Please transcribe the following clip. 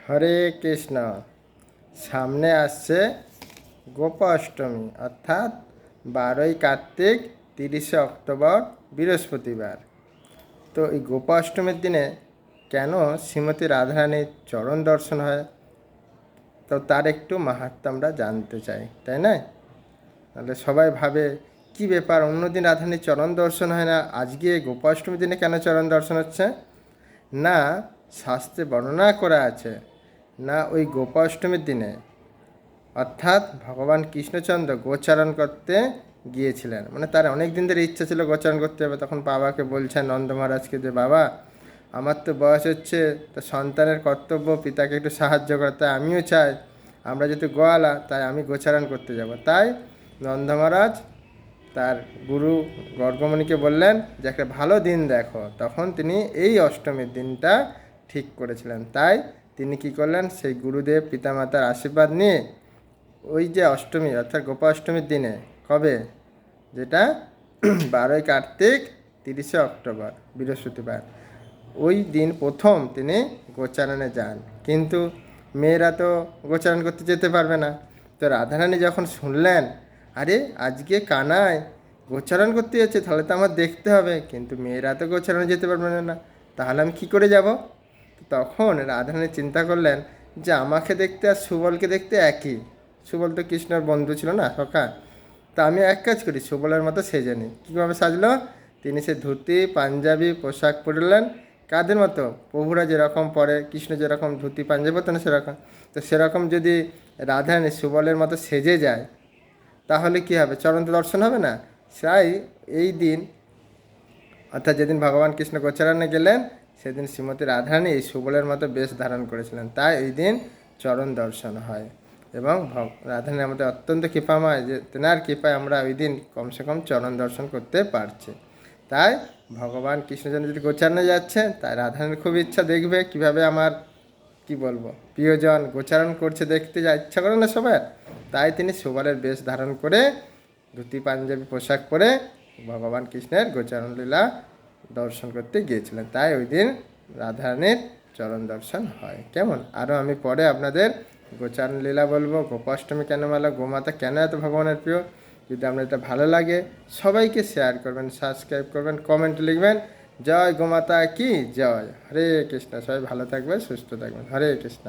হরে কৃষ্ণ। সামনে আসছে গোপাষ্টমী, অর্থাৎ 12ই কার্তিক 30শে অক্টোবর বৃহস্পতিবার। তো এই গোপাষ্টমীর দিনে কেন শ্রীমতী রাধারানীর চরণ দর্শন হয়, তো তার একটু মাহাত্ম্য আমরা জানতে চাই, তাই না? তাহলে সবাই ভাবে কি ব্যাপার, অন্যদিন রাধারানীর চরণ দর্শন হয় না, আজকে গোপাষ্টমীর দিনে কেন চরণ দর্শন হচ্ছে? না, শাস্ত্রে বর্ণনা করা আছে, না ওই গোপাষ্টমীর দিনে অর্থাৎ ভগবান কৃষ্ণচন্দ্র গোচারণ করতে গিয়েছিলেন। মানে তার অনেক দিন ধরে ইচ্ছা ছিল গোচারণ করতে হবে। তখন বাবাকে বলছেন নন্দ মহারাজকে যে, বাবা আমার তো বয়স হচ্ছে, তো সন্তানের কর্তব্য পিতাকে একটু সাহায্য করতে, আমিও চাই, আমরা যেহেতু গোয়ালা তাই আমি গোচারণ করতে যাব। তাই নন্দ মহারাজ তার গুরু গর্গমণিকে বললেন যে একটা ভালো দিন দেখো। তখন তিনি এই অষ্টমীর দিনটা ঠিক করেছিলেন। তাই তিনি কি করলেন, সেই গুরুদেব পিতামাতার আশীর্বাদ নিয়ে ওই যে অষ্টমী অর্থাৎ গোপাষ্টমীর দিনে, কবে, যেটা 12ই কার্তিক 30শে অক্টোবর বৃহস্পতিবার, ওই দিন প্রথম তিনি গোচারণে যান। কিন্তু মেয়েরা তো গোচারণ করতে যেতে পারবে না। তো রাধারানী যখন শুনলেন, আরে আজকে কানাই গোচারণ করতে যাচ্ছে, তাহলে তো আমার দেখতে হবে, কিন্তু মেয়েরা তো গোচারণে যেতে পারবে না, তাহলে আমি কী করে যাব? তখন রাধারানী চিন্তা করলেন যে আমাকে দেখতে আর সুবলকে দেখতে একই। সুবল তো কৃষ্ণর বন্ধু ছিল না, সখা। তা আমি এক কাজ করি, সুবলের মতো সেজে নিই। কীভাবে সাজলো? তিনি সে ধুতি পাঞ্জাবি পোশাক পরলেন, কাদের মতো, প্রভুরা যেরকম পরে, কৃষ্ণ যেরকম ধুতি পাঞ্জাবি পরতেন সেরকম। তো সেরকম যদি রাধারানী সুবলের মতো সেজে যায়, তাহলে কী হবে, চরণ দর্শন হবে না? তাই এই দিন অর্থাৎ যেদিন ভগবান কৃষ্ণ গোচারণে গেলেন, সেদিন শ্রীমতী রাধারানী এই সুবলের মতো বেশ ধারণ করেছিলেন। তাই এই দিন চরণ দর্শন হয়। এবং রাধারানী আমাদের অত্যন্ত কৃপাময়, যে তেনার কৃপায় আমরা ওই দিন কমসে কম চরণ দর্শন করতে পারছি। তাই ভগবান কৃষ্ণচন্দ্র যদি গোচারণে যাচ্ছে, তাই রাধারানীর খুব ইচ্ছা দেখবে কিভাবে আমার, কি বলবো, প্রিয়জন গোচারণ করছে, দেখতে যা ইচ্ছা করে না সবার। তাই তিনি সুবলের বেশ ধারণ করে ধুতি পাঞ্জাবি পোশাক পরে ভগবান কৃষ্ণের গোচারণ লীলা দর্শন করতে গিয়েছিলেন। তাই ওই দিন রাধারানীর চরণ দর্শন হয়। কেমন, আরও আমি পরে আপনাদের গোচারণ লীলা বলবো, গোপাষ্টমী কেন মালা, গোমাতা কেন এত ভগবানের প্রিয়। যদি আপনার এটা ভালো লাগে, সবাইকে শেয়ার করবেন, সাবস্ক্রাইব করবেন, কমেন্ট লিখবেন। জয় গোমাতা কি জয়। হরে কৃষ্ণ। সবাই ভালো থাকবেন, সুস্থ থাকবেন। হরে কৃষ্ণ।